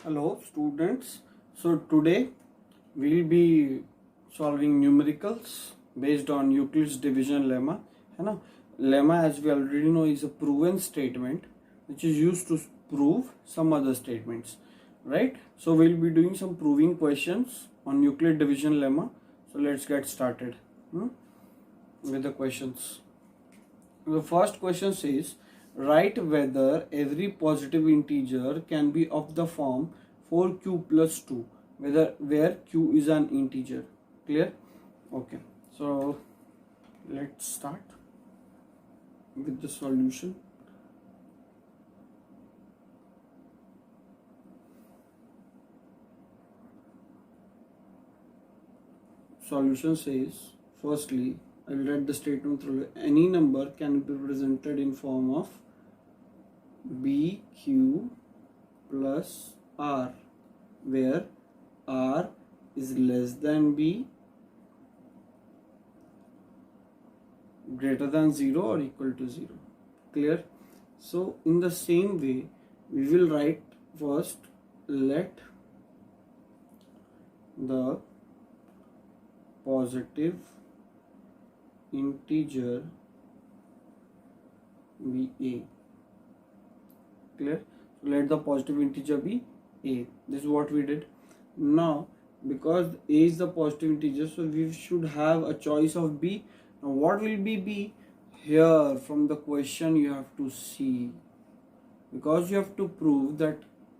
Hello students. So today we'll be solving numericals based on Euclid's division lemma. है ना? Lemma, as we already know, is a proven statement which is used to prove some other statements, right? So we'll be doing some proving questions on Euclid division lemma. So let's get started with the questions. The first question says, write whether every positive integer can be of the form 4q plus 2, where q is an integer. Clear? Okay. So let's start with the solution. Solution says, firstly, I will write the statement through. Any number can be represented in form of bq plus r, where r is less than b, greater than 0 or equal to 0. Clear? So in the same way, we will write first, let the positive integer be a. Clear? So let the positive integer be a. This is what we did. Now because a is the positive integer, so we should have a choice of b. Now what will be b? Here from the question you have to see, because you have to prove that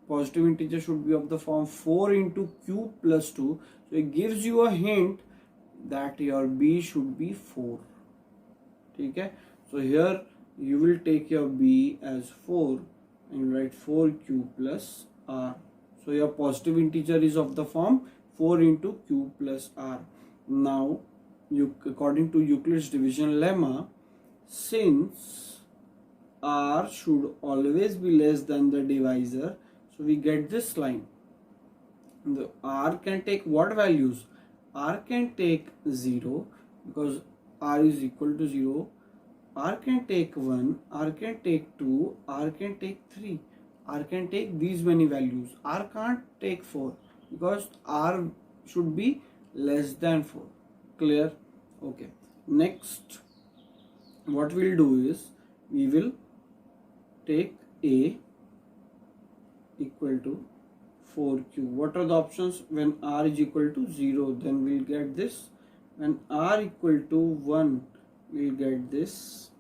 positive integer should be of the form 4 into q plus 2, so it gives you a hint that your b should be 4. Okay, so here you will take your b as 4 and write 4q plus r. So your positive integer is of the form 4 into q plus r. Now according to Euclid's division lemma, since r should always be less than the divisor, so we get this line. The r can take what values? R can take 0 because r is equal to 0. R can take 1, R can take 2, R can take 3. R can take these many values. R can't take 4 because R should be less than 4. Clear? Okay. Next, what we'll do is we will take A equal to 4q. What are the options? When r is equal to 0, then we'll get this. When r equal to 1, we'll get this.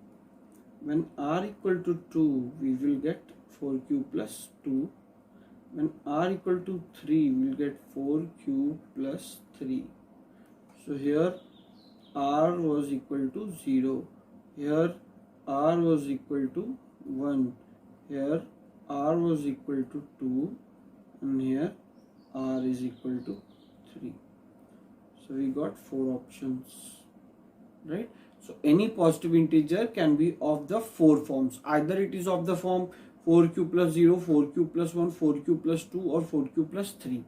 When r equal to 2, we will get 4q plus 2. When r equal to 3, we'll get 4q plus 3. So here r was equal to 0. Here r was equal to 1. Here r was equal to 2. And here r is equal to 3. So we got 4 options, right? So any positive integer can be of the 4 forms. Either it is of the form 4q plus 0, 4q plus 1, 4q plus 2 or 4q plus 3.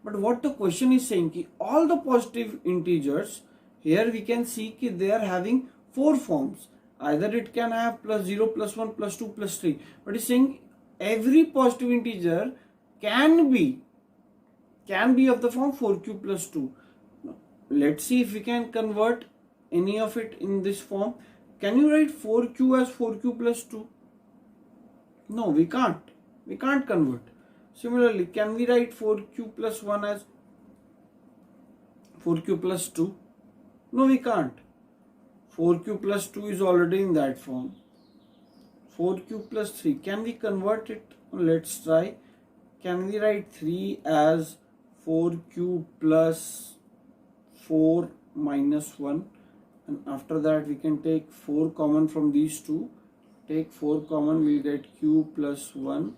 But what the question is saying ki all the positive integers, here we can see ki they are having 4 forms. Either it can have plus 0, plus 1, plus 2, plus 3. But it's saying every positive integer can be of the form 4q plus 2. Now, let's see if we can convert any of it in this form. Can you write 4q as 4q plus 2? No, we can't. We can't convert. Similarly, can we write 4q plus 1 as 4q plus 2? No, we can't. 4q plus 2 is already in that form. 4q plus 3. Can we convert it? Let's try. Can we write 3 as 4q plus 4 minus 1? And after that we can take 4 common from these two. Take 4 common, we'll get q plus 1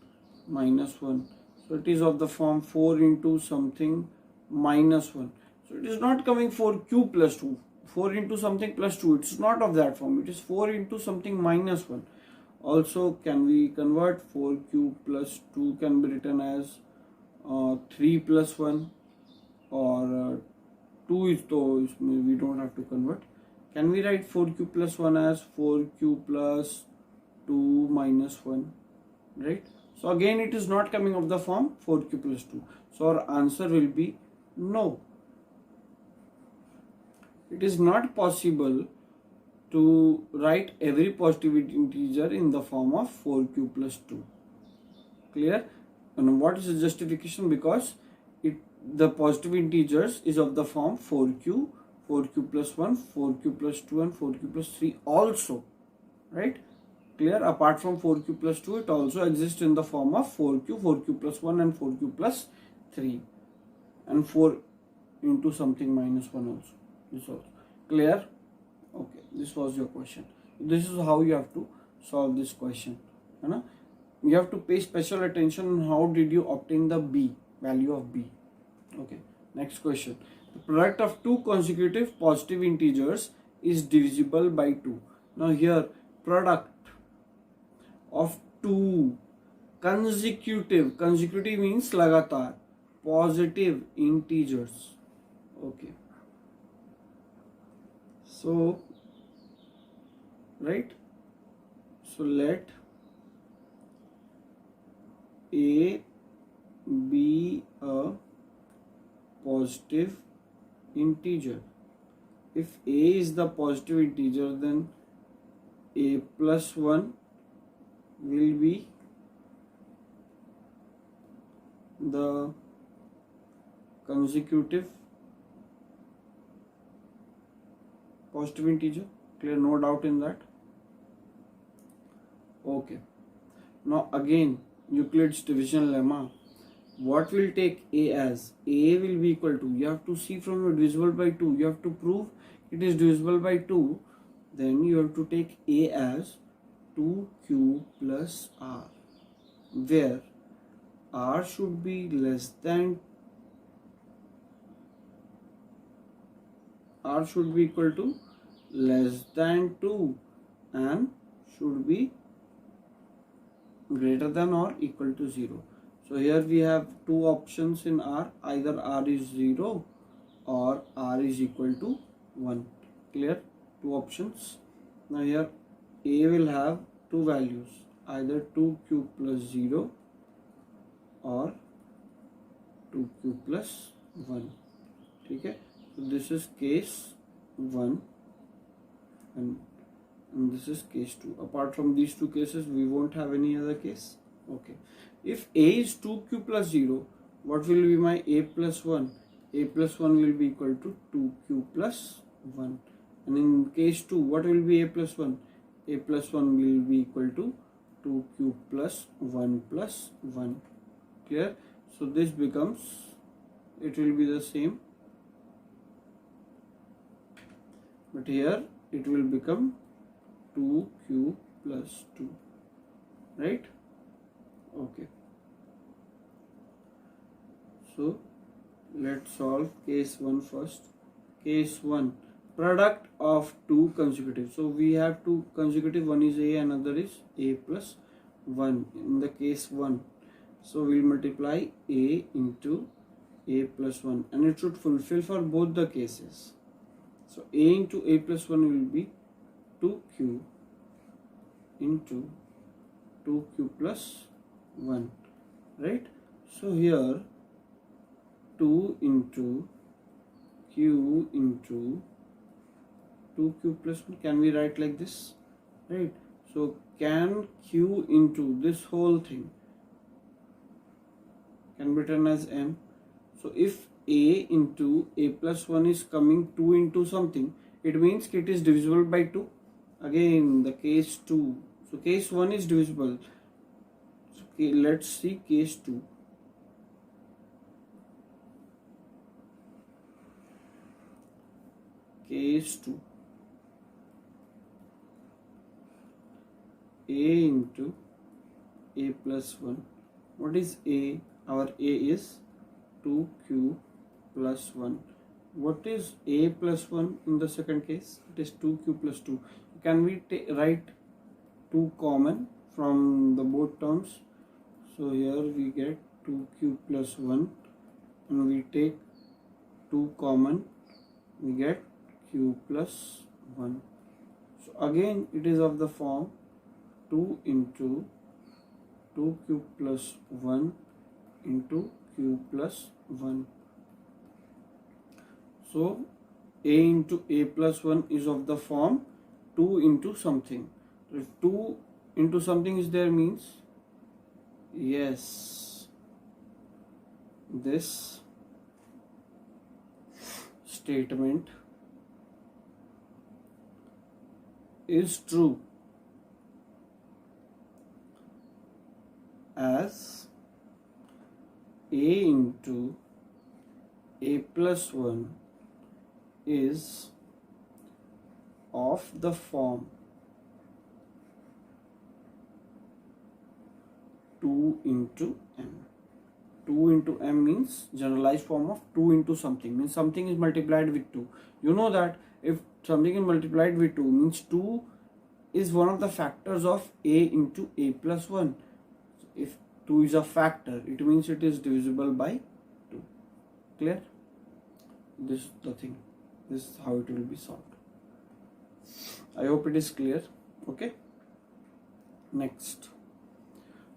minus 1. So it is of the form 4 into something minus 1. So it is not coming 4q plus 2. 4 into something plus 2. It's not of that form. It is 4 into something minus 1. Also, can we convert 4q plus 2 can be written as 3 plus 1, or 2 is though we don't have to convert. Can we write 4q plus 1 as 4q plus 2 minus 1, right? So again it is not coming of the form 4q plus 2. So our answer will be no. It is not possible to write every positive integer in the form of 4q plus 2. Clear? And what is the justification? Because the positive integers is of the form 4q, 4q plus 1, 4q plus 2 and 4q plus 3 also. Right? Clear? Apart from 4q plus 2, it also exists in the form of 4q, 4q plus 1 and 4q plus 3. And 4 into something minus 1 also. This also. Clear? Okay, this was your question. This is how you have to solve this question. You have to pay special attention on how did you obtain the b, value of b. Okay, next question. The product of two consecutive positive integers is divisible by 2. Now here, product of two consecutive means लगातार positive integers. Okay, so right, so let a be a positive integer. If a is the positive integer, then a plus 1 will be the consecutive positive integer. Clear? No doubt in that. Okay. Now again, Euclid's division lemma. What will take a as? A will be equal to, you have to see from your divisible by 2, you have to prove it is divisible by 2, then you have to take a as 2q plus r, where r should be less than, r should be equal to less than 2 and should be greater than or equal to 0. So here we have two options in r, either r is 0 or r is equal to 1. Clear? Two options. Now here a will have two values, either 2q plus 0 or 2q plus 1. Okay? So this is case 1 and this is case 2. Apart from these two cases, we won't have any other case. Okay. If a is 2q plus 0, what will be my a plus 1? A plus 1 will be equal to 2q plus 1. And in case 2, what will be a plus 1? A plus 1 will be equal to 2q plus 1 plus 1. Clear? So this becomes, it will be the same, but here it will become 2q plus 2, right? Okay, so let's solve case 1 first. Case 1, product of two consecutive. So we have two consecutive, one is a, another is a plus 1 in the case 1. So we'll multiply a into a plus 1 and it should fulfill for both the cases. So a into a plus 1 will be 2q into 2q plus 1, right? So here 2 into q into 2q plus 1, can we write like this, right? So can q into this whole thing can be written as m. So if a into a plus 1 is coming 2 into something, it means it is divisible by 2. Again the case 2. So case 1 is divisible. So let's see case 2. Case 2. A into a plus 1. What is a? Our a is 2q plus 1. What is a plus 1 in the second case? It is 2q plus 2. Can we write 2 common from the both terms? So here we get 2q plus 1 and we take 2 common, we get q plus 1. So again it is of the form 2 into 2 cube plus 1 into cube plus 1. So a into a plus 1 is of the form 2 into something. So if 2 into something is there means, yes, this statement is true, as a into a plus 1 is of the form 2 into m. 2 into m means generalized form of 2 into something, means something is multiplied with 2. You know that if something is multiplied with 2 means 2 is one of the factors of a into a plus 1. So if 2 is a factor, it means it is divisible by 2. Clear? This is the thing. This is how it will be solved. I hope it is clear. Okay. Next.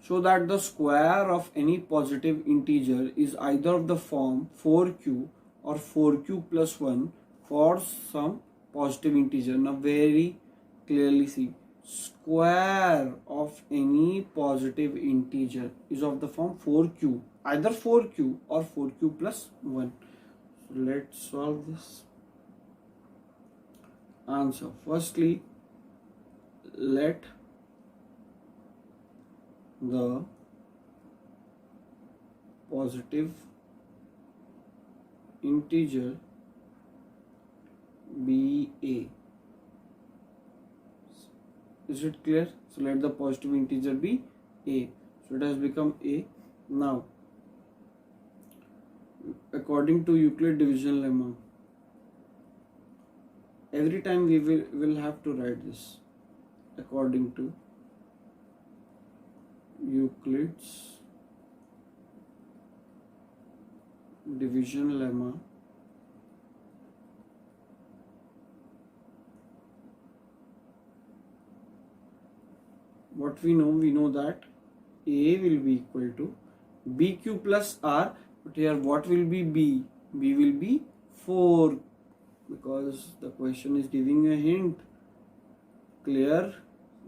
Show that the square of any positive integer is either of the form 4q or 4q plus 1 for some positive integer. Now very clearly see, square of any positive integer is of the form 4q, either 4q or 4q plus 1. So let's solve this. Answer. Firstly, let the positive integer be a. Is it clear? So let the positive integer be a. So it has become a. Now, according to Euclid division lemma, every time we will have to write this according to Euclid's division lemma. What we know that a will be equal to bq plus r, but here what will be b? B will be 4, because the question is giving you a hint. Clear?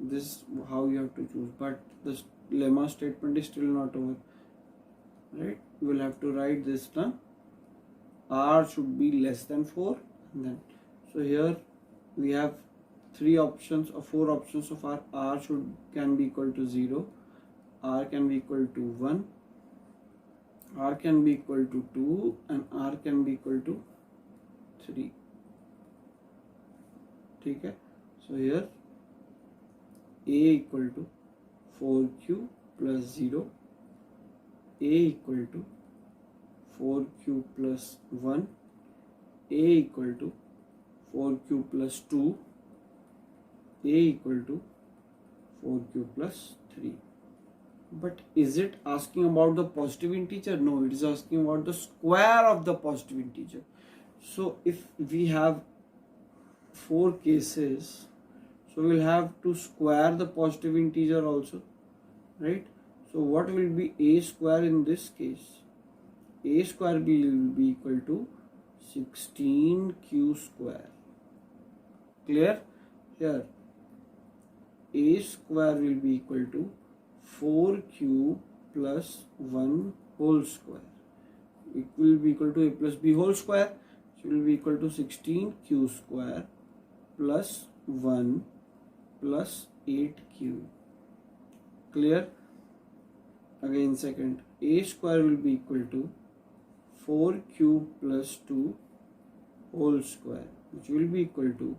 This is how you have to choose, but the lemma statement is still not over, right? You will have to write this term. R should be less than 4, and then so here we have 3 options or 4 options of R can be equal to 0, R can be equal to 1, R can be equal to 2, and R can be equal to 3. Okay, so here a equal to 4q plus 0, a equal to 4q plus 1, a equal to 4q plus 2, a equal to 4q plus 3. But is it asking about the positive integer? No, it is asking about the square of the positive integer. So if we have 4 cases, so we'll have to square the positive integer also, right? So what will be a square in this case? A square will be equal to 16q square. Clear? Here a square will be equal to 4q plus 1 whole square. It will be equal to a plus b whole square. So it will be equal to 16q square plus 1 plus 8q. Clear? Again second, a square will be equal to 4q plus 2 whole square, which will be equal to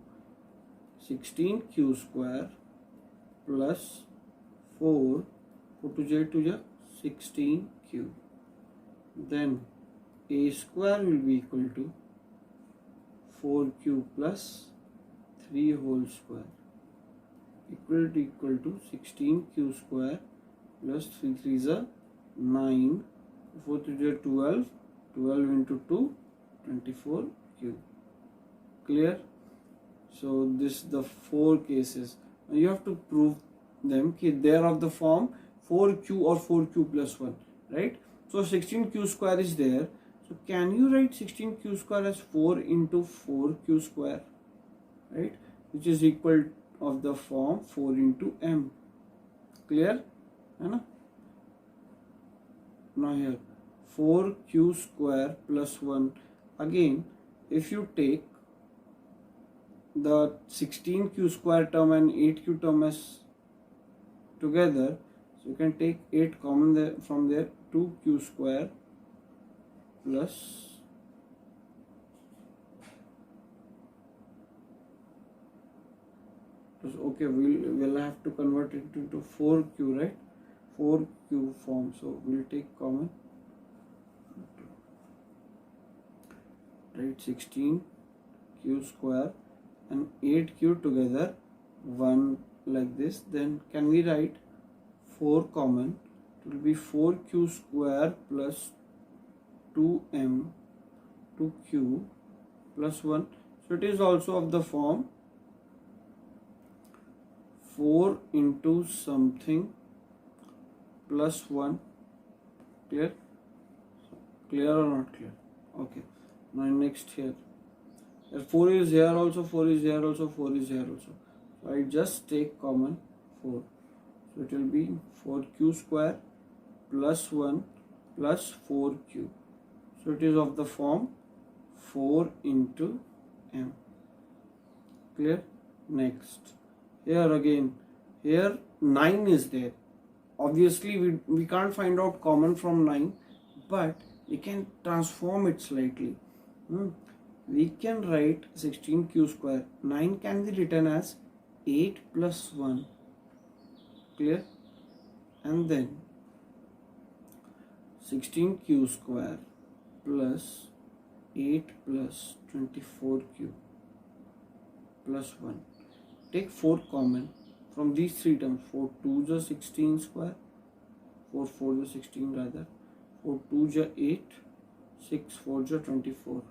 16q square plus 4, 4 to j 16q. Then a square will be equal to 4q plus 3 whole square, equal to 16q square plus 3 3 is a 9, 4 to j 12, 12 into 2, 24q. Clear? So this the 4 cases. Now you have to prove them कि they are of the form 4q or 4q plus 1, right? So 16q square is there. So can you write 16q square as 4 into 4q square, right? Which is equal of the form 4 into m. Clear? Now here 4q square plus 1. Again, if you take the 16q square term and 8q term as together, so you can take 8 common there, from there, 2q square plus okay, we'll have to convert it into 4q, right? 4q form, so we'll take common, right? 16q square and 8q together, 1 like this. Then can we write 4 common? It will be 4q square plus 2m 2q plus 1. So it is also of the form 4 into something plus 1. Clear? Clear or not clear? Okay. Now next here. 4 is here also, 4 is here also, 4 is here also. So I just take common 4. So it will be 4q square plus 1 plus 4q. So it is of the form 4 into m. Clear? Next. Here again, here 9 is there. Obviously we can't find out common from 9, but we can transform it slightly. We can write 16q square. 9 can be written as 8 plus 1. Clear? And then 16q square plus 8 plus 24q plus 1. Take 4 common from these 3 terms. 4 2s are 16 square, 4 4s are 16 rather, 4 2s are 8, 6 4s are 24,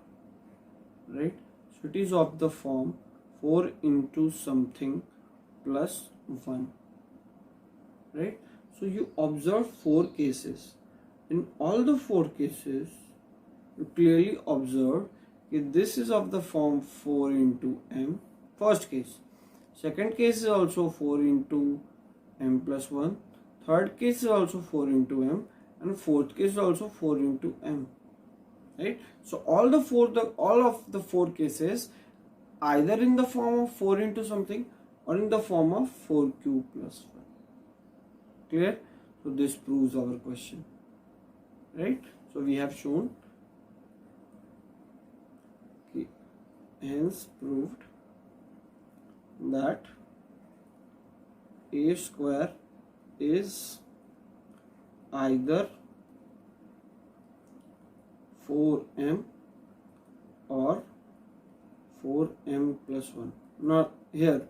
right? So it is of the form 4 into something plus 1, right? So you observe 4 cases. In all the 4 cases, you clearly observe that this is of the form 4 into m, first case. Second case is also 4 into m plus 1. Third case is also 4 into m. And fourth case is also 4 into m. Right? So all of the 4 cases either in the form of 4 into something or in the form of 4q plus 1. Clear? So this proves our question. Right? So we have shown, hence proved that a square is either 4m or 4m plus 1. Now here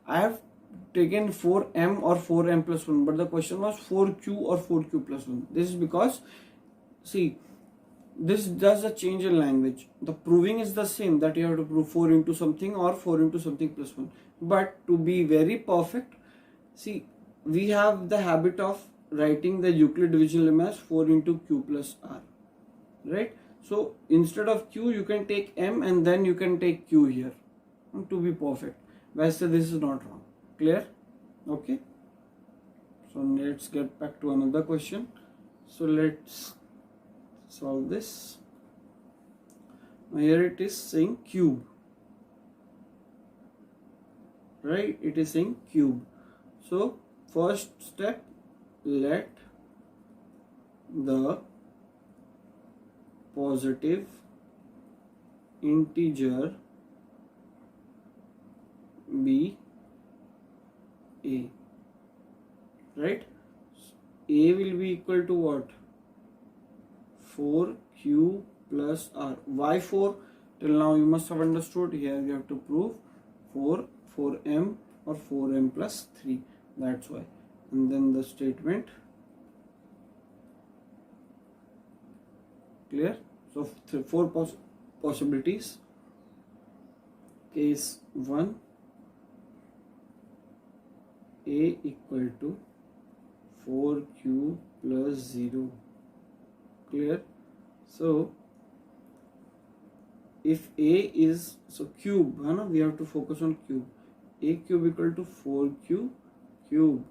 I have taken 4m or 4m plus 1, but the question was 4q or 4q plus 1. This is because, see, this does a change in language. The proving is the same, that you have to prove 4 into something or 4 into something plus 1. But to be very perfect, see, we have the habit of writing the Euclid division lemma as 4 into q plus r, right? So instead of q, you can take m and then you can take q here to be perfect. But this is not wrong. Clear? Okay. So let's get back to another question. So let's solve this. Here it is saying cube, right? It is saying cube. So first step, let the positive integer be a, right? A will be equal to what? 4q plus r. Why 4? Till now you must have understood. Here we have to prove 4m or 4m plus 3. That's why. And then the statement. Clear? So 4 possibilities. Case 1, a equal to 4q plus 0. Clear? So if a is, so cube, we have to focus on cube. A cube equal to 4q cube,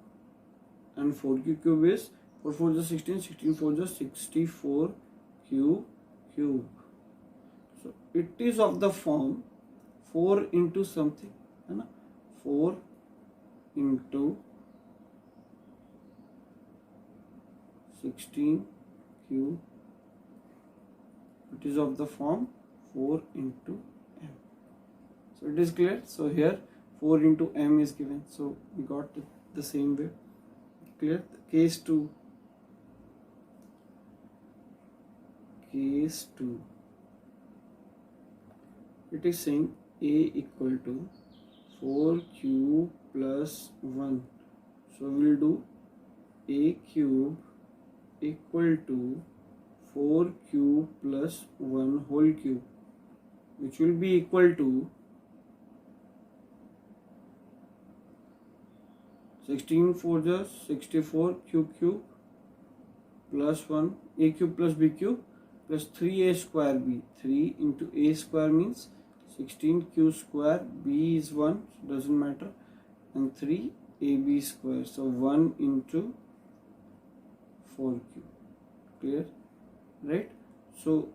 and 4q cube is 4 4 is 16, 16 4 is 64 q cube. So it is of the form 4 into something, 4 into 16 cube. It is of the form 4 into m. So it is clear. So here 4 into m is given. So we got the same way. Clear? Case 2. Case 2. It is saying a equal to 4q plus 1. So we will do a cube equal to 4q plus 1 whole cube, which will be equal to 16 4 is 64 q cube plus 1 a cube plus b cube plus 3a square b. 3 into a square means 16q square, b is 1, so doesn't matter, and 3ab square, so 1 into 4q. Clear? Right? So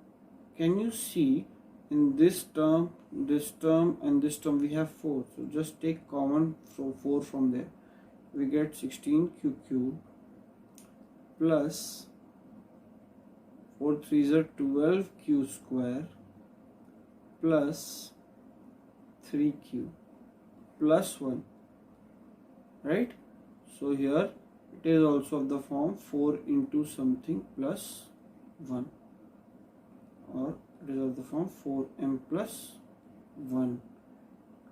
can you see in this term and this term we have 4, so just take common, so 4 from there, we get 16q cube plus 4 3s are 12q square plus 3q plus 1, right? So here it is also of the form 4 into something plus 1, or it is of the form 4m plus 1.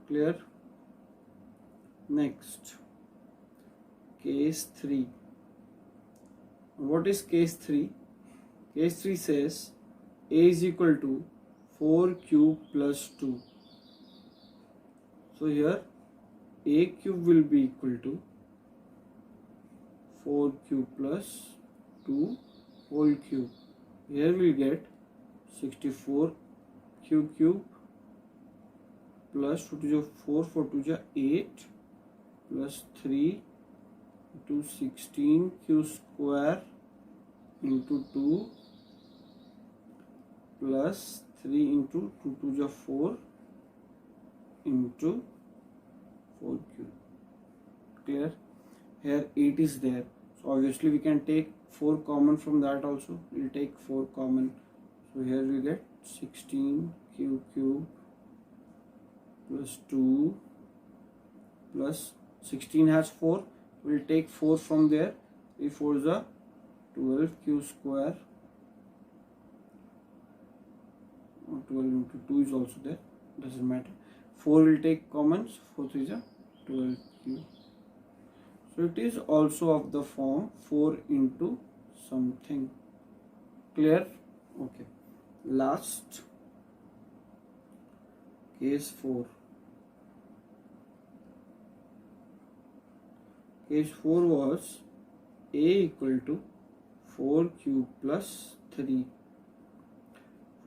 Clear? Next, case 3. What is case 3? Case 3 says a is equal to 4 cube plus 2. So here a cube will be equal to 4 cube plus 2 whole cube. Here we get 64 q cube plus 2 to the 4, 4 to the 8 plus 3 into 16 q square into 2 plus 3 into 2 to the 4 into 4 cube. Clear? Here 8 is there, so obviously we can take 4 common from that also. We will take 4 common, so here we get 16 q cube plus 2 plus 16 has 4, we will take 4 from there. 3 4 is a 12 q square, 12 into 2 is also there, doesn't matter. 4 will take commons, 4 3 is a 12 q. So it is also of the form 4 into something. Clear? Okay. Last, case 4. Case 4 was a equal to 4 cube plus 3.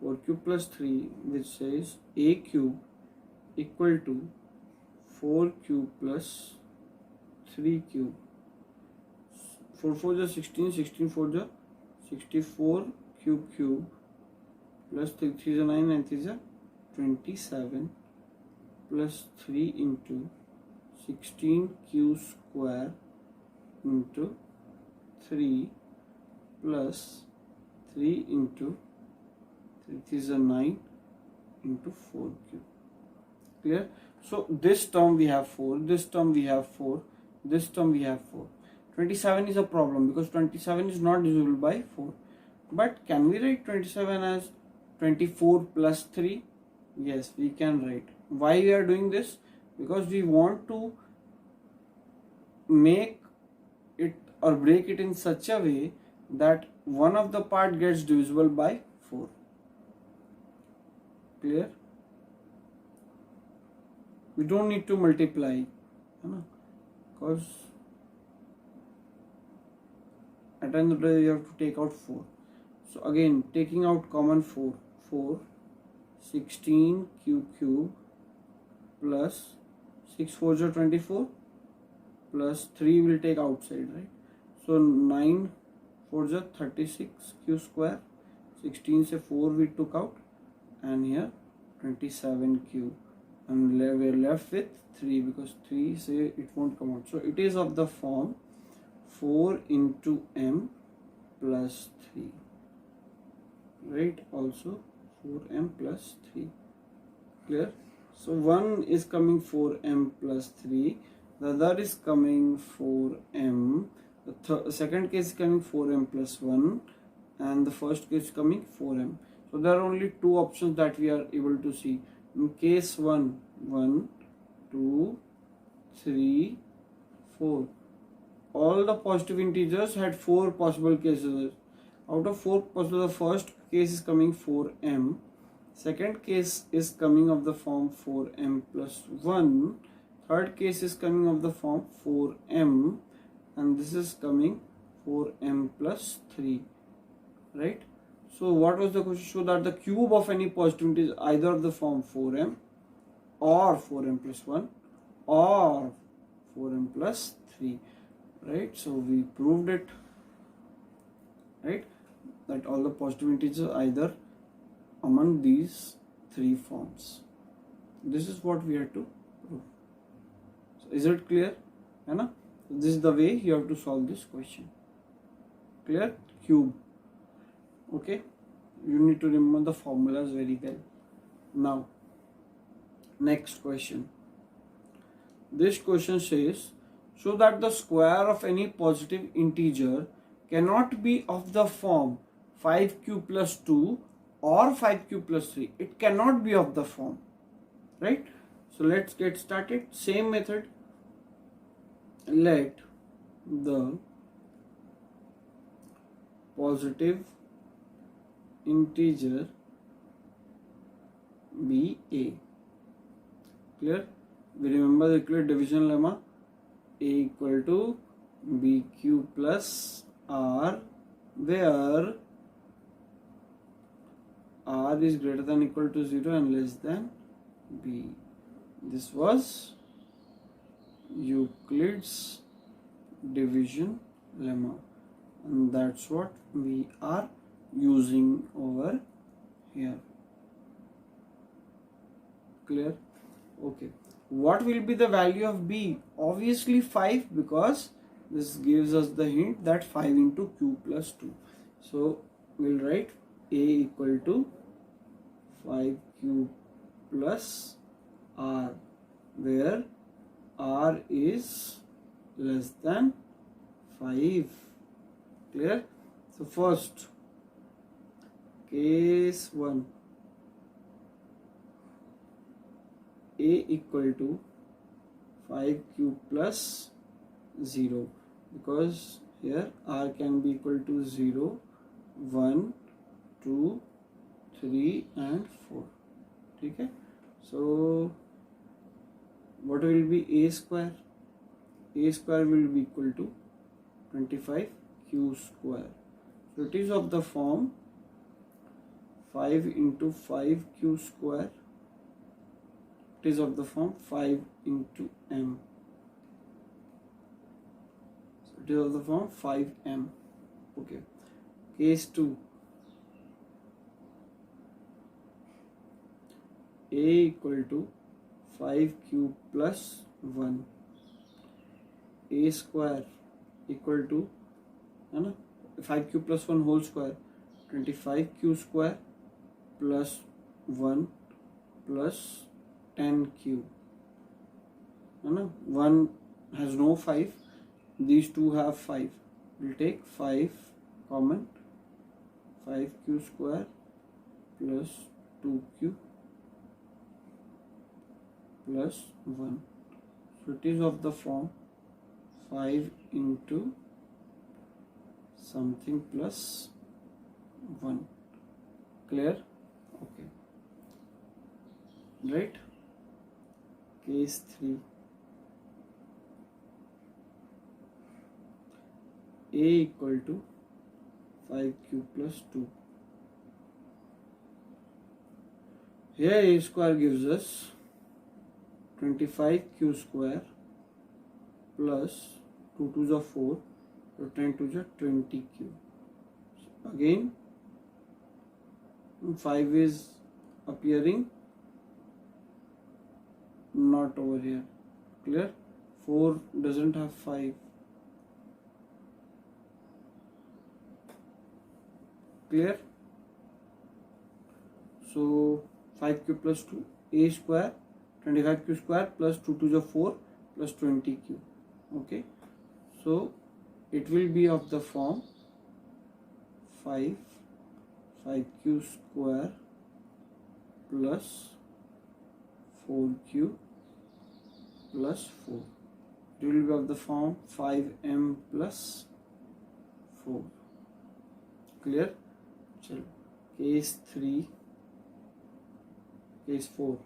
4 cube plus 3, which says a cube equal to 4 cube plus 3 cube. 4 4 is 16, 16 4 is 64 cube plus 3 3 is 9, 9 3 is 27 plus 3 into 16 q square into 3 plus 3 into 3 3 is 9 into 4 cube. Clear? So this term we have 4, this term we have 4, this term we have 4. 27 is a problem because 27 is not divisible by 4. But can we write 27 as 24 plus 3? Yes, we can write. Why we are doing this? Because we want to make it or break it in such a way that one of the part gets divisible by 4. Clear? We don't need to multiply, because At the end of the day, you have to take out 4. So again, taking out common 4, 4, 16 q cube plus 6 4s are 24 plus 3 will take outside, right? So 9 4s are 36 q square, 16 से 4 we took out, and here 27 q, and we're left with 3 because 3 say it won't come out. So it is of the form 4 into m plus 3, right? Also 4m plus 3. Clear? So one is coming 4m plus 3, the other is coming 4m, the second case is coming 4m plus 1, and the first case is coming 4m. So there are only two options that we are able to see. In case 1, 1, 2, 3, 4. All the positive integers had 4 possible cases. Out of 4 possible, the first case is coming 4m. Second case is coming of the form 4m plus 1. Third case is coming of the form 4m. And this is coming 4m plus 3. Right? So what was the question? Show that the cube of any positive integer is either of the form 4m or 4m plus 1 or 4m plus 3. Right? So we proved it. Right? That all the positive integers are either among these 3 forms. This is what we have to prove. So is it clear? Right? This is the way you have to solve this question. Clear? Cube. Okay, you need to remember the formulas very well. Now, next question. This question says, show that the square of any positive integer cannot be of the form 5q plus 2 or 5q plus 3. It cannot be of the form, right? So let's get started. Same method. Let the positive integer be a. Clear? We remember the equal division lemma. A equal to bq plus r, where r is greater than equal to 0 and less than b. This was Euclid's division lemma, and that's what we are using over here. Clear? Okay. What will be the value of b? Obviously 5, because this gives us the hint that 5 into q plus 2. So we'll write a equal to 5q plus r, where r is less than 5. Clear? So first, case 1, a equal to 5q plus 0, because here r can be equal to 0, 1, 2, 3 and 4. Okay? So what will be a square? A square will be equal to 25q square. So it is of the form 5 into 5q square. It is of the form 5 into m. So it is of the form 5m. Okay. Case 2. A equal to 5q plus 1. A square equal to 5q plus 1 whole square, 25q square plus 1 plus 10q. 1 has no 5, these two have 5. We'll take 5 common, 5q square plus 2q plus 1. So it is of the form 5 into something plus 1. Clear? Okay. Right? Case 3. A equal to 5q plus 2. Here a square gives us 25q square plus 2 2s are 4, so 10 2s are 20q. So again 5 is appearing not over here. Clear? 4 doesn't have 5. Clear? So 5q plus 2, a square 25q square plus 2 2s are 4 plus 20q. Okay, so it will be of the form 5q square plus 4q plus 4. It will be of the form 5m plus 4. Clear? Chalo. Case 4.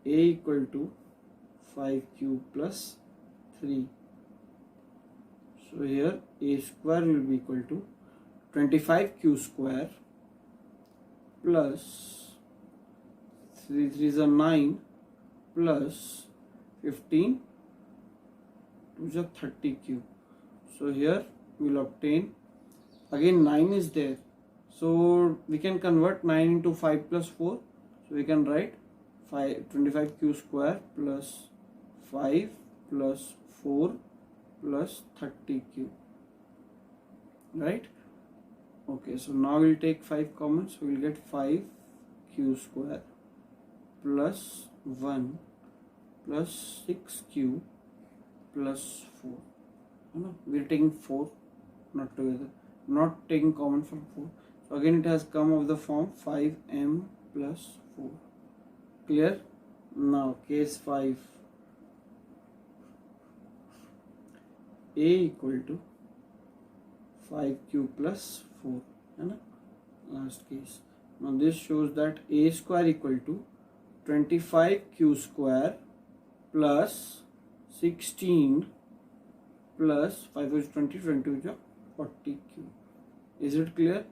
A equal to 5q plus 3. So here a square will be equal to 25q square plus 3 3s are 9 plus 15 2s are 30q. So here we will obtain, again 9 is there, so we can convert 9 into 5 plus 4. So we can write 25q square plus 5 plus 4 plus 30q. Right? Okay, so now we'll take 5 common, so we'll get 5q square plus 1 plus 6q plus 4. No, we're taking 4 not together, not taking common from 4. So again it has come of the form 5m plus 4. Clear? Now case 5. A equal to 5q plus 4. Last case. Now this shows that a square equal to 25q square plus 16 plus 5 is 20, 20 is 40q. Is it clear?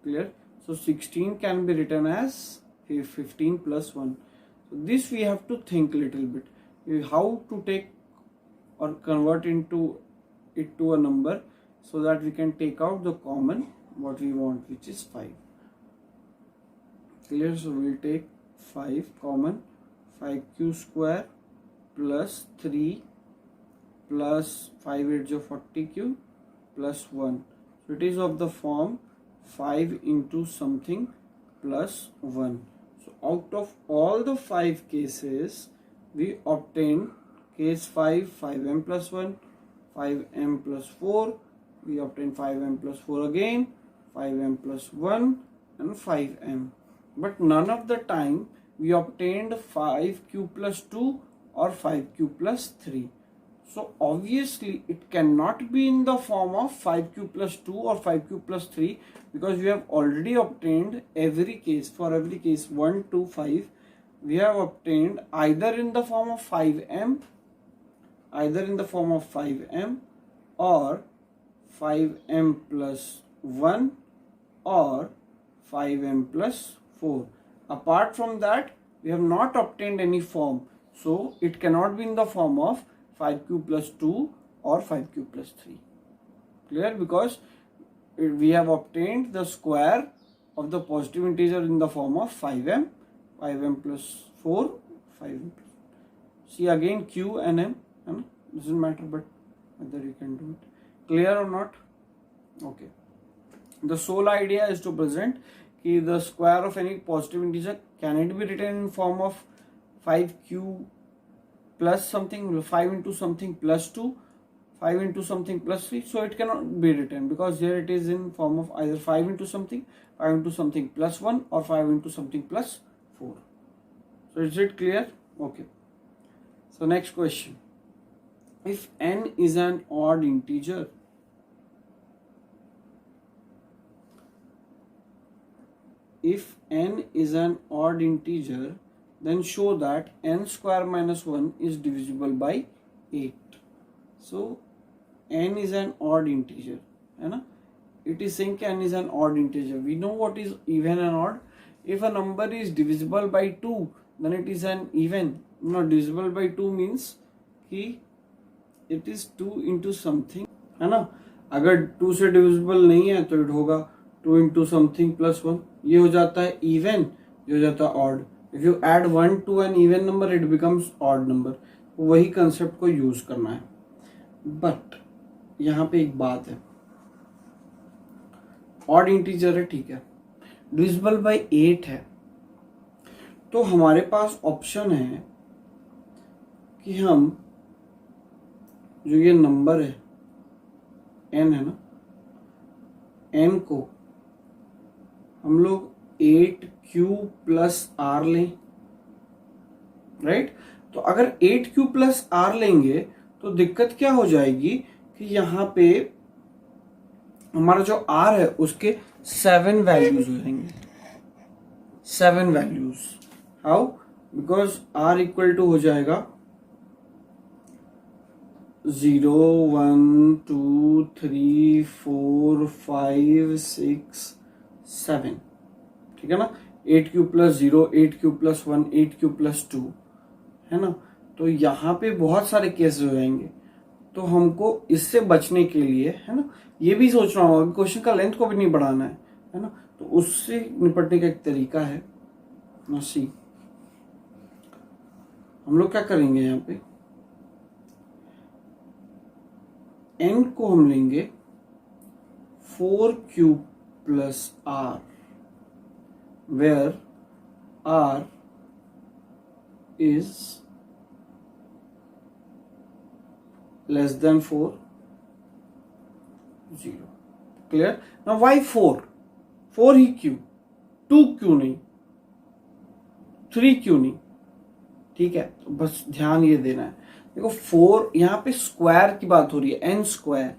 Clear? So 16 can be written as 15 plus 1. So this we have to think little bit. How to take or convert into it to a number so that we can take out the common what we want, which is 5. Clear? So we'll take 5 common, 5q square plus 3 plus 5 8 of 40q plus 1. So it is of the form 5 into something plus 1. So out of all the 5 cases, we obtain case 5, 5m plus 1, 5m plus 4, we obtain 5m plus 4 again, 5m plus 1 and 5m. But none of the time we obtained 5q plus 2 or 5q plus 3. So obviously it cannot be in the form of 5q plus 2 or 5q plus 3, because we have already obtained every case, for every case 1 to 5, we have obtained either in the form of 5m, or 5m plus 1 or 5m plus 4. Apart from that, we have not obtained any form. So it cannot be in the form of 5q plus 2 or 5q plus 3. Clear? Because we have obtained the square of the positive integer in the form of 5m, 5m plus 4, 5m plus. See again q and m, doesn't matter, but whether you can do it. Clear or not? Okay. The sole idea is to present the square of any positive integer, can it be written in form of 5q plus something, 5 into something plus 2, 5 into something plus 3. So it cannot be written because here it is in form of either 5 into something, 5 into something plus 1 or 5 into something plus 4. So is it clear? Okay. So next question. If n is an odd integer, then show that n square minus 1 is divisible by 8. So n is an odd integer, है ना. It is saying n is an odd integer. We know what is even and odd. If a number is divisible by 2, then it is an even. Not divisible by 2 means कि it is 2 into something, है ना. अगर 2 से divisible नहीं है तो it होगा 2 into something plus 1. ये हो जाता है even, ये हो जाता है odd. If you add 1 to an even number, it becomes odd number. वही कंसेप्ट को यूज करना है. बट यहाँ पे एक बात है, ऑड इंटीजर है, ठीक है, डिविजिबल बाय 8 है, तो हमारे पास ऑप्शन है कि हम जो ये नंबर है n है ना, n को हम लोग 8q प्लस r लें, राइट. तो अगर 8q प्लस r लेंगे तो दिक्कत क्या हो जाएगी कि यहाँ पे हमारा जो r है उसके 7 वैल्यूज हो जाएंगे. 7 values. How? Because r equal to हो जाएगा 0 1 2 3 4 5 6 7, ठीक है ना. 8q plus 0, 8q plus 1, 8q plus 2, है ना. तो यहाँ पे बहुत सारे केसेस हो जाएंगे. तो हमको इससे बचने के लिए, है ना, ये भी सोचना होगा कि क्वेश्चन का लेंथ को भी नहीं बढ़ाना है ना. तो उससे निपटने का एक तरीका है ना. सी हम लोग क्या करेंगे, यहाँ पे n को हम लेंगे 4q plus r, where r is less than 4, 0. Clear? Now why 4? 4 ही क्यों, 2 क्यों नहीं, 3 क्यों नहीं? ठीक है, तो बस ध्यान ये देना है. देखो 4 यहाँ पे स्क्वायर की बात हो रही है, n स्क्वायर.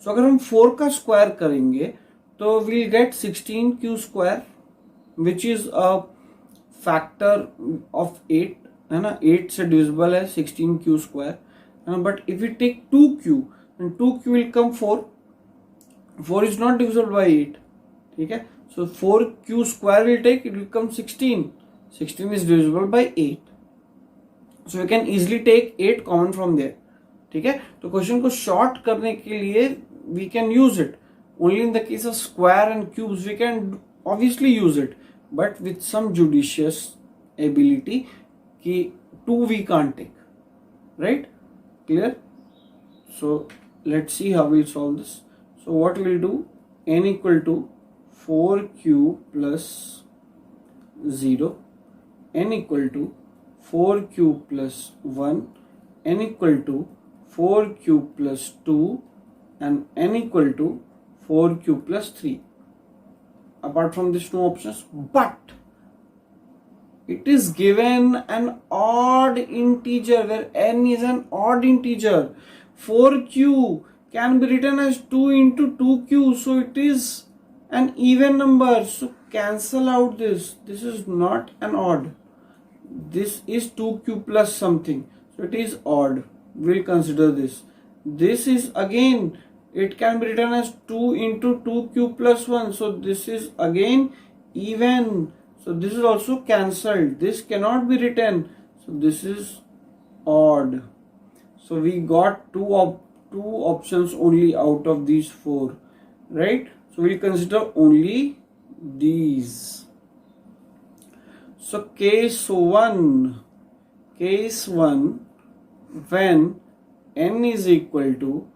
सो अगर हम 4 का स्क्वायर करेंगे तो we'll get 16q square, which is a factor of 8, है ना. 8 से डिविजिबल है 16q square, but if we take 2q, then 2q will come 4. 4 is not divisible by 8, ठीक है. So 4q square will take, it will come 16. 16 is divisible by 8. So you can easily take 8 common from there, ठीक है. तो question को short करने के लिए we can use it. Only in the case of square and cubes we can obviously use it, but with some judicious ability कि 2 we can't take, right? Clear? So let's see how we'll solve this. So what we'll do, n equal to 4q plus 0, n equal to 4q plus 1, n equal to 4q plus 2, and n equal to 4q plus 3. Apart from this, no options, but it is given an odd integer where n is an odd integer. 4q can be written as 2 into 2q, so it is an even number. So cancel out this. This is not an odd. This is 2q plus something, so it is odd. We'll consider this. This is again, it can be written as 2 into 2q plus 1, so this is again even. So this is also cancelled. This cannot be written. So this is odd. So we got two options only out of these 4, right? So we'll consider only these. So case 1, when n is equal to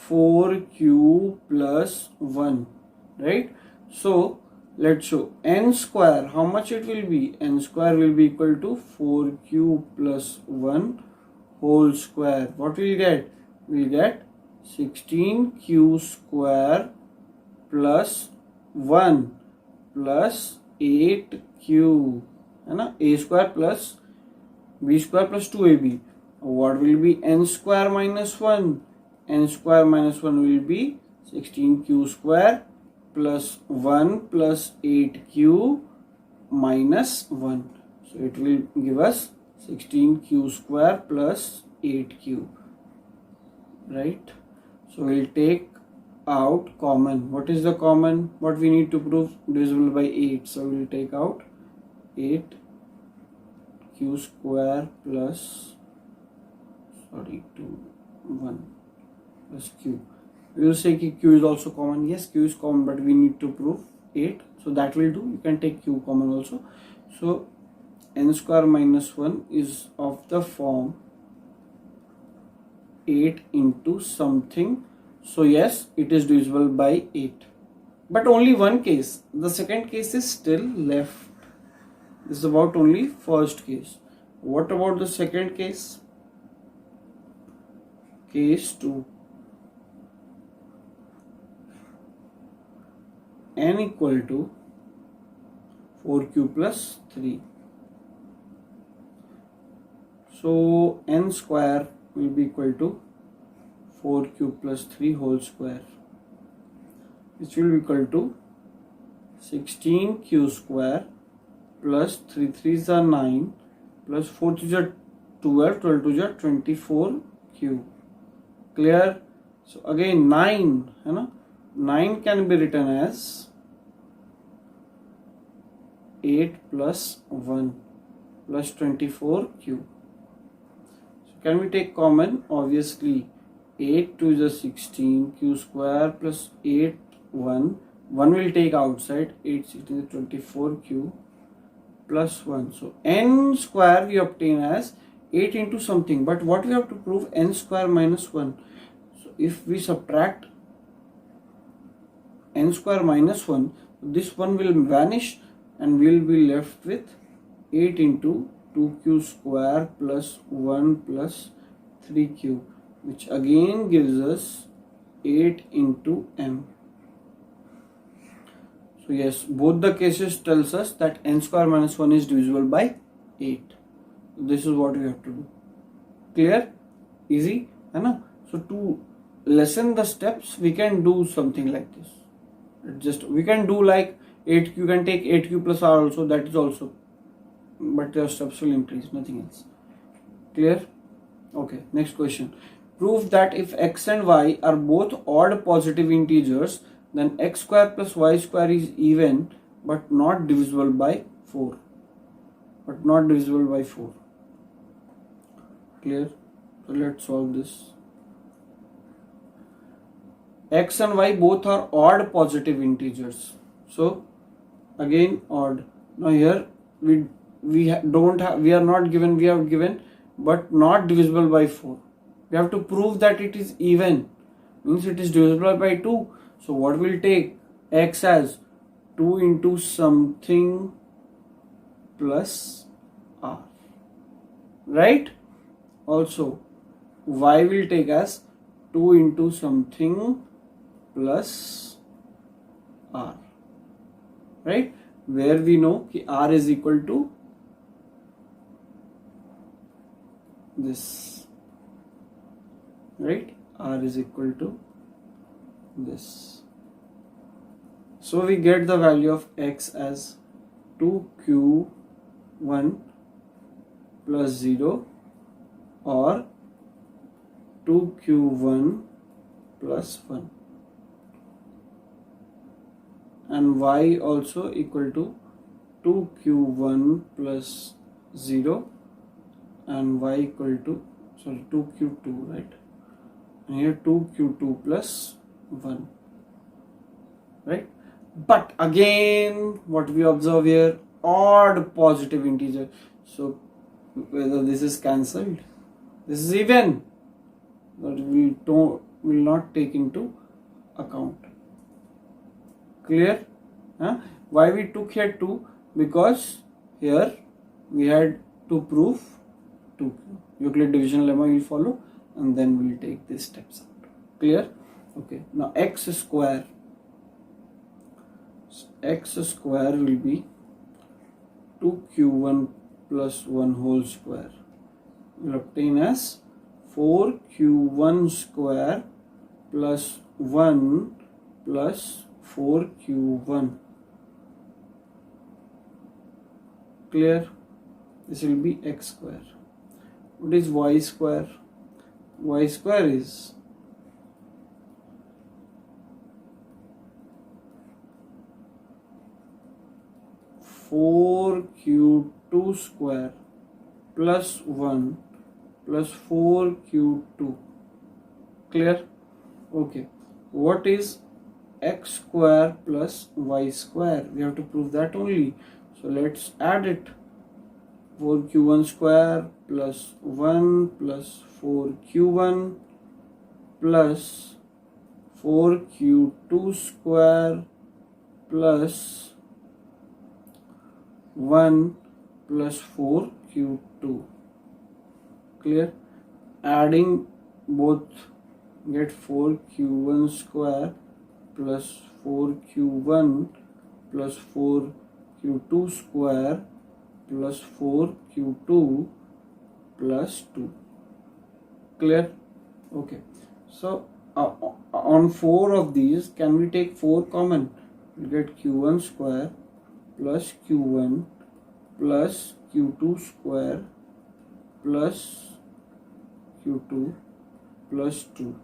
4q plus 1, right? So let's show n square, how much it will be. N square will be equal to 4q plus 1 whole square. What will we get? We'll get 16q square plus 1 plus 8q, है ना. a square plus b square plus 2ab. What will be n square minus 1? N square minus 1 will be 16q square plus 1 plus 8q minus 1. So it will give us 16q square plus 8q, right? So we'll take out common. What is the common? What we need to prove? Divisible by 8. So we'll take out 8 q square plus 1 plus q. We will say q is also common. Yes, q is common, but we need to prove 8. So that will do. You can take q common also. So n square minus 1 is of the form 8 into something. So yes, it is divisible by 8. But only one case. The second case is still left. This is about only first case. What about the second case? Case 2. N equal to 4q plus 3. So n square will be equal to 4q plus 3 whole square, which will be equal to 16q square plus 3 3s are 9 plus 4 2s are 12, 12 2s are 24q. Clear? So again 9, 9 can be written as 8 plus 1 plus 24q. So can we take common? Obviously 8 2 is a 16, q square plus 8 1 will take outside, 8 16 is 24q plus 1. So n square we obtain as 8 into something, but what we have to prove? N square minus 1. So if we subtract n square minus 1, this 1 will vanish and we will be left with 8 into 2q square plus 1 plus 3q, which again gives us 8 into m. So yes, both the cases tells us that n square minus 1 is divisible by 8. This is what we have to do. Clear? Easy? So to lessen the steps, we can do something like this. We can do like 8, you can take 8q plus r also, that is also, but your steps will increase, nothing else. Clear? Okay, next question. Prove that if x and y are both odd positive integers, then x square plus y square is even but not divisible by 4. Clear? So let's solve this. X and y both are odd positive integers. So again odd. Now here we are not given, we have given but not divisible by 4. We have to prove that it is even, means it is divisible by 2. So what will take? X as 2 into something plus r, right? Also y will take as 2 into something plus r, right? Where we know कि r is equal to this, right? R is equal to this. So we get the value of x as 2q1 plus 0 or 2q1 plus 1, and y also equal to 2q1 plus 0 and y equal to 2q2, right? And here 2q2 plus 1, right? But again, what we observe here, odd positive integer. So whether this is cancelled, this is even, but we will not take into account. Clear? Why we took here 2? Because here we had to prove 2q. Euclid division lemma we will follow, and then we will take these steps out. Clear? Okay. Now x square will be 2q1 plus 1 whole square. We will obtain as 4q1 square plus 1 plus 4q1. Clear? This will be x square. What is y square? Y square is 4q2 square plus 1 plus 4q2. Clear? Okay. What is x square plus y square? We have to prove that only. So let's add it. 4q1 square plus 1 plus 4q1 plus 4q2 square plus 1 plus 4q2. Clear? Adding both, get 4q1 square plus 4q1 plus 4q2 square plus 4q2 plus 2. Clear? Okay. So on 4 of these, can we take 4 common? We get q1 square plus q1 plus q2 square plus q2 plus 2.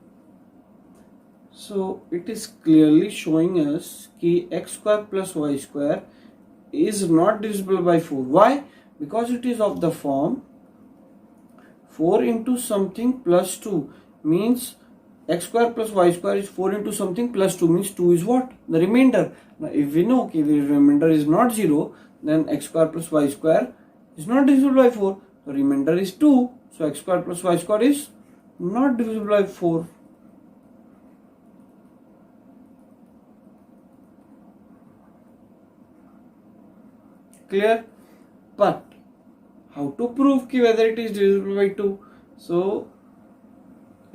So it is clearly showing us that x square plus y square is not divisible by 4. Why? Because it is of the form 4 into something plus 2 means x square plus y square is 4 into something plus 2 means 2 is what? The remainder. Now if we know the remainder is not 0, then x square plus y square is not divisible by 4. The remainder is 2. So x square plus y square is not divisible by 4. Clear? But how to prove whether it is divisible by 2? So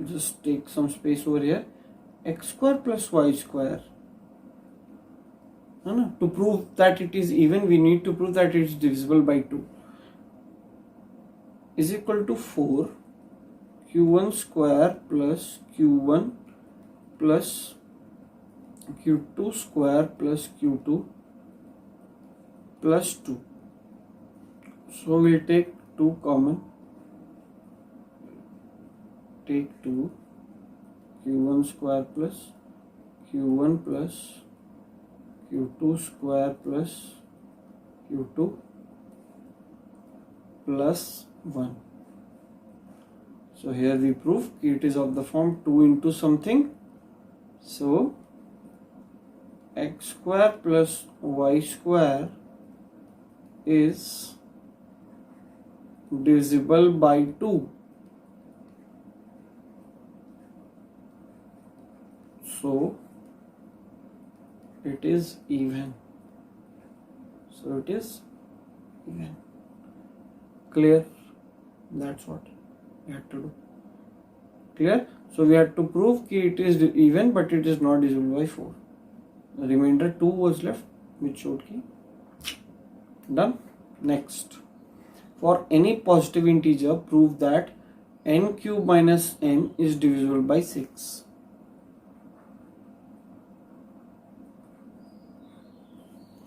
just take some space over here. X square plus y square. To prove that it is even, we need to prove that it is divisible by 2. Is equal to 4 q1 square plus q1 plus q2 square plus q2 plus 2. So we'll take 2 common. Take 2 q1 square plus q1 plus q2 square plus q2 plus 1. So here we prove it is of the form 2 into something. So x square plus y square is divisible by 2. So it is even. So it is even. Clear? That's what we had to do. Clear? So we had to prove that it is even, but it is not divisible by 4. The remainder 2 was left, which showed key. Done. Next, for any positive integer, prove that n cube minus n is divisible by 6.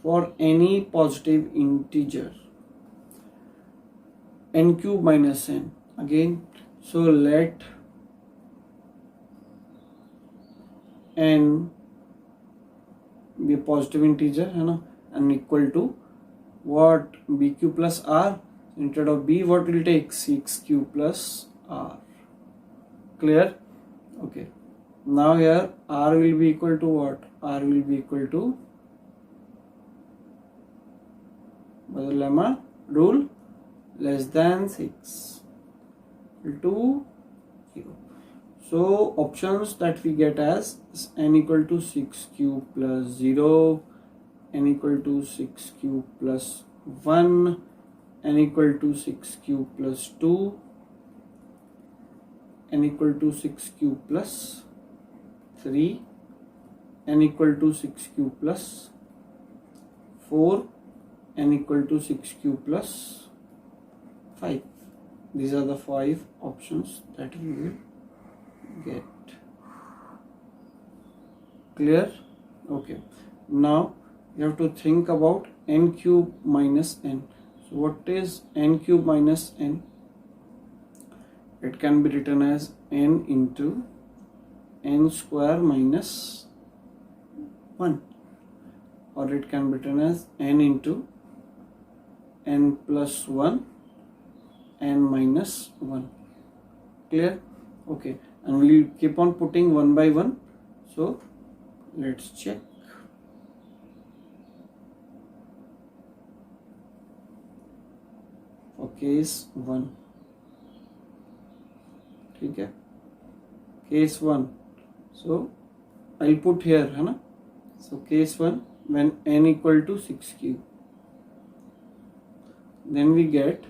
For any positive integer, n cube minus n. Again, so let n be a positive integer, and equal to what? bq plus r. Instead of b, what will take? 6q plus r. Clear? Okay. Now here r will be equal to what? R will be equal to lemma rule, less than 6 to 0. So options that we get as n equal to 6q plus 0, n equal to 6q plus 1, n equal to 6q plus 2, n equal to 6q plus 3, n equal to 6q plus 4, n equal to 6q plus 5. These are the 5 options that we will get. Clear? Okay. Now you have to think about n cube minus n. So what is n cube minus n? It can be written as n into n square minus 1, or it can be written as n into n plus 1, n minus 1. Clear? Okay, and we'll keep on putting one by one. So let's check. For case 1, ठीक है, case 1, so I'll put here, है ना. So case 1, when n equal to 6 cube, then we get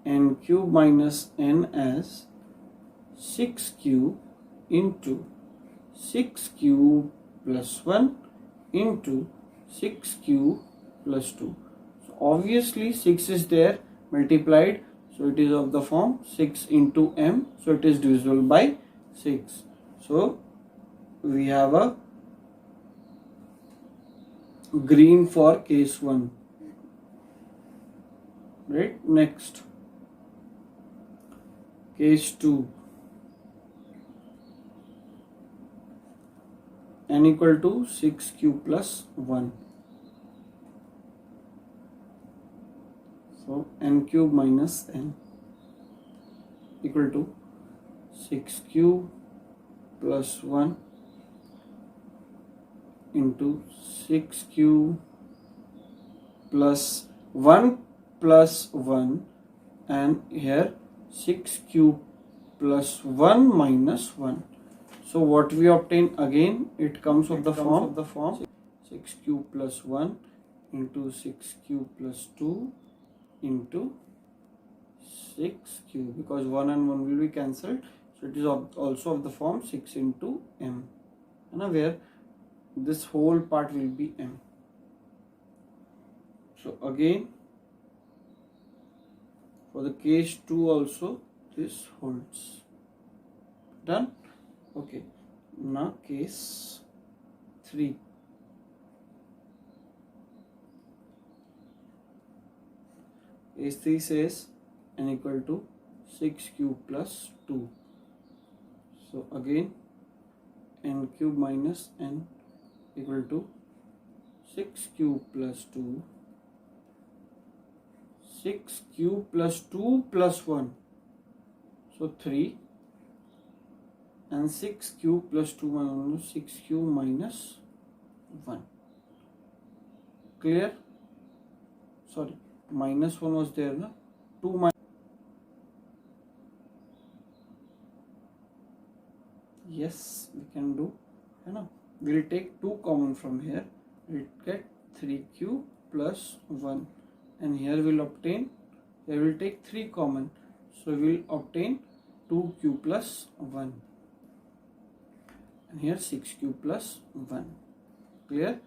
n cube minus n as 6 cube into 6 cube plus 1 into 6 cube plus 2. So obviously 6 is there multiplied, so it is of the form 6 into m, so it is divisible by 6. So we have a green for case 1, right? Next, case 2, n equal to 6 cube plus 1. So n cube minus n equal to 6 cube plus 1 into 6 cube plus 1 plus 1, and here 6 cube plus 1 minus 1. So what we obtain again, it comes of the form 6 cube plus 1 into 6 cube plus 2 into 6 cube, because 1 and 1 will be cancelled, so it is also of the form 6 into m, where this whole part will be m. So again for the case 2 also this holds. Done? Okay, now case 3. Case 3 says n equal to 6 cube plus 2. So again n cube minus n equal to 6 cube plus 2, 6 cube plus 2 plus 1, so 3, and 6 cube plus 2 minus 6 cube minus 1. Clear? Sorry, minus 1 was there, na? 2 minus. Yes, we can do, we'll take 2 common from here, we'll get 3 cube plus 1, and here we'll obtain, here we'll take 3 common, so we'll obtain 2 cube plus 1, and here 6 cube plus 1. Clear?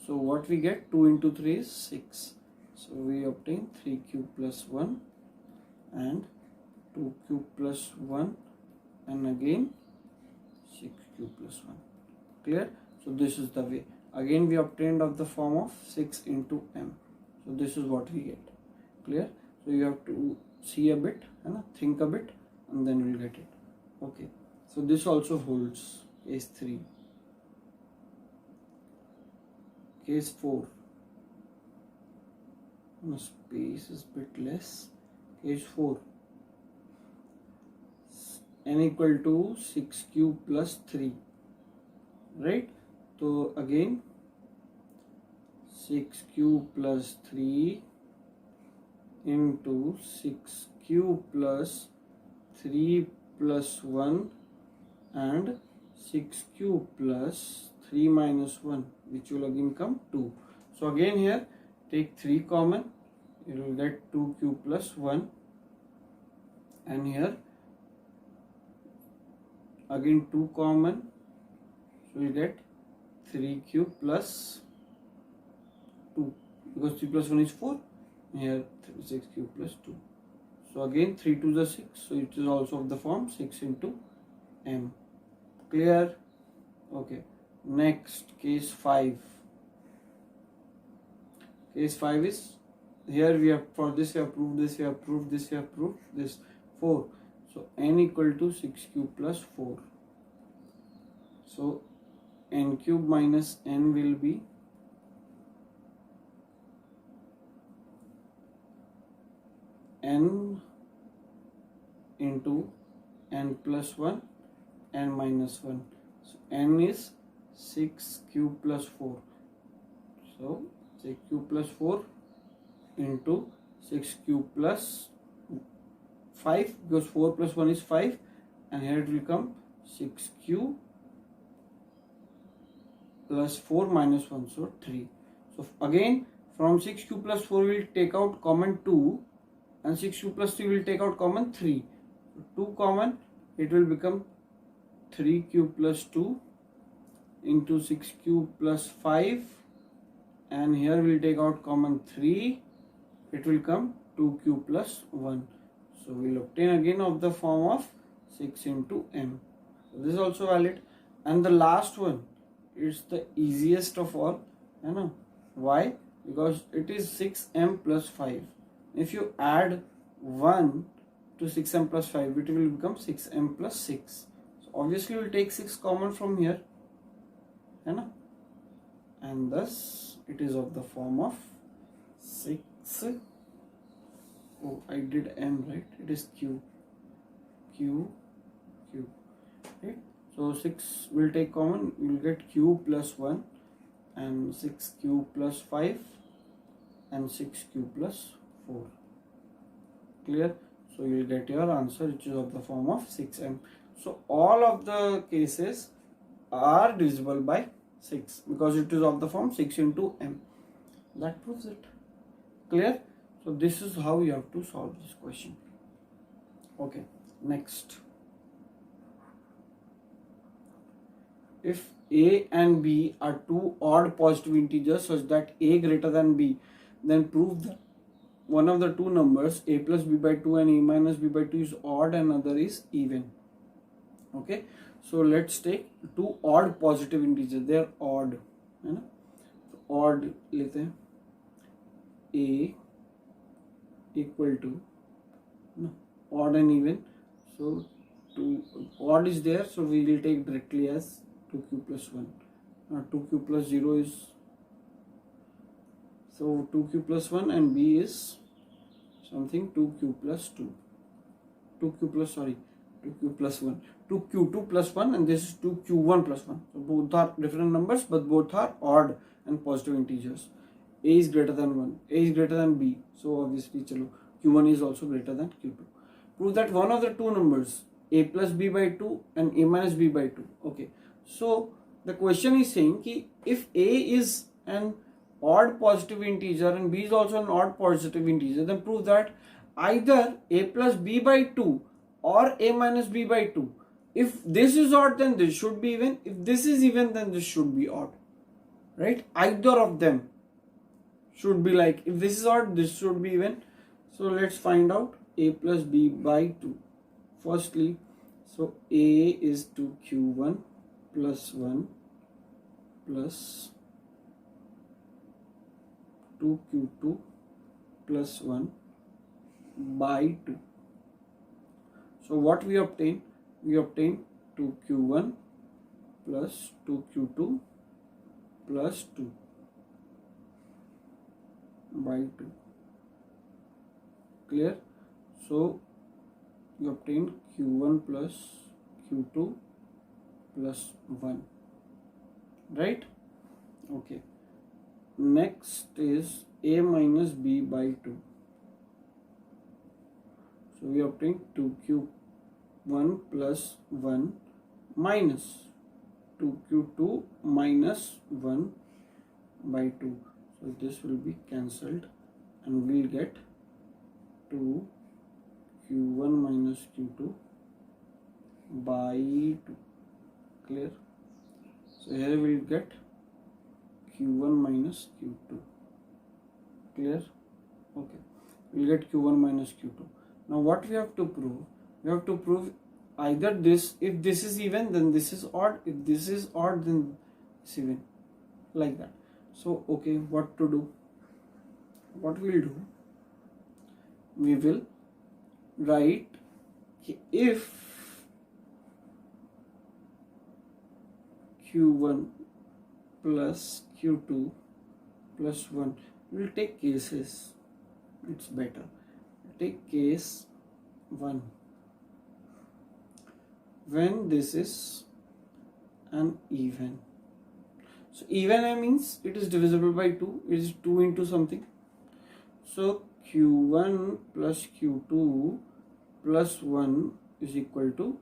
So what we get, 2 into 3 is 6, so we obtain 3 cube plus 1 and 2 cube plus 1, and again 6 cube plus 1. Clear? So this is the way. Again we obtained of the form of 6 into m. So this is what we get. Clear? So you have to see a bit, think a bit, and then we'll get it. Okay. So this also holds. Case 3. Case 4. Space is bit less. Case 4. N equal to 6 cube plus 3. Right? So again 6 cube plus 3 into 6 cube plus 3 plus 1 and 6 cube plus 3 minus 1, which will again come 2. So again here take 3 common, you will get 2 cube plus 1, and here again 2 common, so we will get 3 cube plus 2, because 3 plus 1 is 4, here 6 cube plus 2. So again 3 to the 6, so it is also of the form 6 into m. Clear? Okay. Next, case 5. Case 5 is, here we have, for this we have proved this, we have proved this, we have proved this, 4. So n equal to 6 cube plus 4. So n cube minus n will be n into n plus 1 and minus 1. So n is 6 cube plus 4. So 6 cube plus 4 into 6 cube plus 5, because 4 plus 1 is 5, and here it will come 6 cube plus 4 minus 1, so 3. So again from 6 cube plus 4 we will take out common 2, and 6 cube plus 3 will take out common 3. So 2 common, it will become 3 cube plus 2 into 6 cube plus 5, and here we will take out common 3, it will come 2 cube plus 1. So we will obtain again of the form of 6 into m. So this is also valid. And the last one is the easiest of all. You know why? Because it is 6m plus 5. If you add 1 to 6m plus 5, it will become 6m plus 6. So obviously we will take 6 common from here. You know? And thus it is of the form of 6. Oh, I did m, right? It is q, right? So 6 will take common, you will get q plus 1, and 6 q plus 5, and 6 q plus 4. Clear? So you will get your answer, which is of the form of 6m. So all of the cases are divisible by 6 because it is of the form 6 into m. That proves it. Clear? So this is how you have to solve this question. Okay, next. If a and b are two odd positive integers such that a greater than b, then prove that one of the two numbers a plus b by 2 and a minus b by 2 is odd and other is even. Okay, so let's take two odd positive integers. They are odd, है ना? Odd लेते हैं. A equal to odd and even. So two odd is there, so we will take directly as 2q plus 1. 2q plus 0 is, so 2q plus 1, and b is something 2q plus 2. 2q plus 1. 2q2 plus 1, and this is 2q1 plus 1. So both are different numbers, but both are odd and positive integers. A is greater than 1, A is greater than B, so obviously chalo, Q1 is also greater than Q2. Prove that one of the two numbers A plus B by 2 and A minus B by 2. Okay, so the question is saying ki if A is an odd positive integer and B is also an odd positive integer, then prove that either A plus B by 2 or A minus B by 2. If this is odd, then this should be even. If this is even, then this should be odd. Right? Either of them should be like, if this is odd, this should be even. So let's find out A plus B by 2. Firstly, so A is 2q1 plus 1 plus 2q2 plus 1 by 2. So what we obtain? We obtain 2q1 plus 2q2 plus 2 by 2. Clear? So you obtain q1 plus q2 plus 1. Right? Okay. Next is A minus B by 2. So we obtain 2q1 plus 1 minus 2q2 minus 1 by 2. So this will be cancelled and we'll get 2q1 minus q2 by 2. Clear? So here we'll get q1 minus q2. Clear? Okay. We'll get q1 minus q2. Now what we have to prove? We have to prove either this, if this is even, then this is odd. If this is odd, then it's even. Like that. So, okay, what to do? What we'll do? We will write if q1 plus q2 plus 1, we'll take cases. It's better. take case 1. When this is an even. So even means it is divisible by 2. It is 2 into something. So Q1 plus Q2 plus 1 is equal to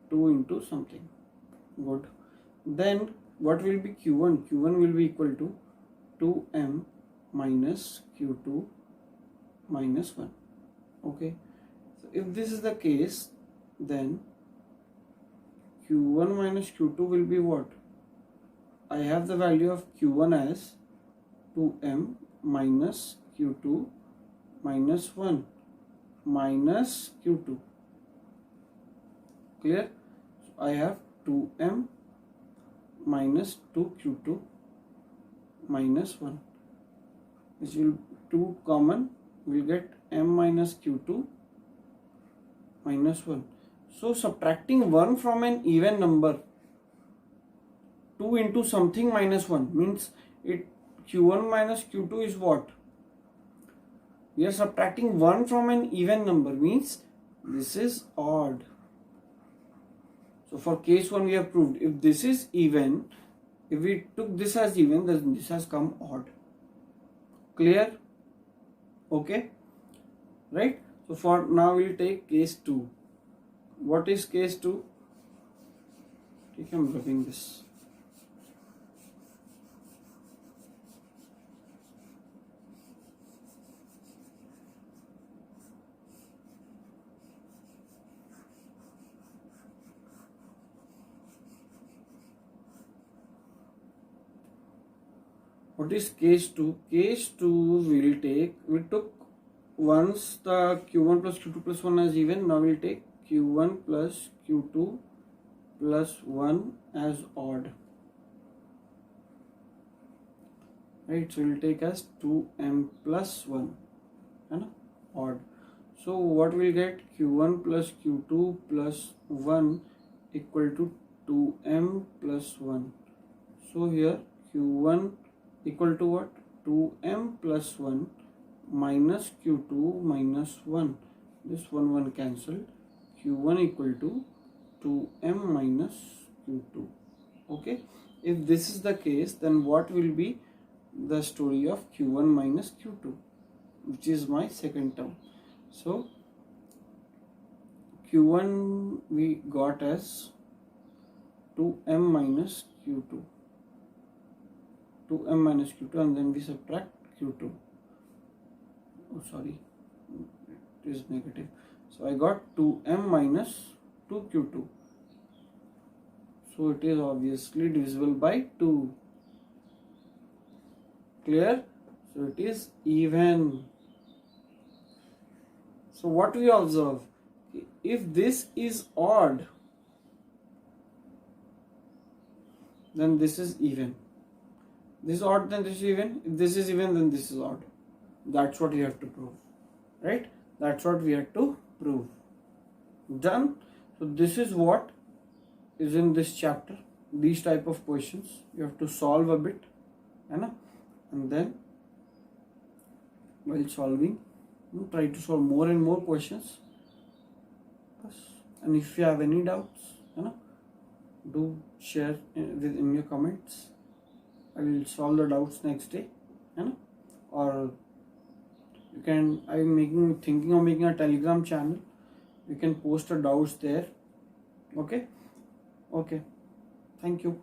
2 into something. Good. Then what will be Q1? Q1 will be equal to 2m minus Q2 minus 1. Okay. So if this is the case, then Q1 minus Q2 will be what? I have the value of Q1 as 2m minus Q2 minus 1 minus Q2. Clear? So I have 2m minus 2Q2 minus 1. Which will 2 common, we'll get m minus Q2 minus 1. So subtracting 1 from an even number, 2 into something minus 1 means it Q1 minus Q2 is what? We are subtracting 1 from an even number means this is odd. So for case 1 we have proved if this is even, if we took this as even, then this has come odd. Clear? Okay, right? So for now we'll take case 2. What is case 2? Okay, I'm rubbing this. What is case 2? Case 2 we took once the Q1 plus Q2 plus 1 as even, now we'll take Q1 plus Q2 plus 1 as odd. Right, so we'll take as 2m plus 1 and odd. So what we'll get? Q1 plus Q2 plus 1 equal to 2m plus 1. So here Q1 equal to what? 2m plus 1 minus Q2 minus 1. This 1 cancelled. Q1 equal to 2m minus Q2. Okay. If this is the case, then what will be the story of Q1 minus Q2, which is my second term? So Q1 we got as 2m minus Q2. 2m minus Q2 and then we subtract Q2. Oh sorry, it is negative. So I got 2m minus 2Q2. So it is obviously divisible by 2. Clear? So it is even. So what we observe? If this is odd, then this is even. This is odd, then this is even. If this is even, then this is odd. That's what you have to prove. Right? That's what we have to prove. Done. So this is what is in this chapter. These type of questions you have to solve a bit, and then while solving, try to solve more and more questions. And if you have any doubts, do share in your comments. I will solve the doubts next day, or you can. I'm thinking of making a Telegram channel. You can post your doubts there. Okay. Thank you.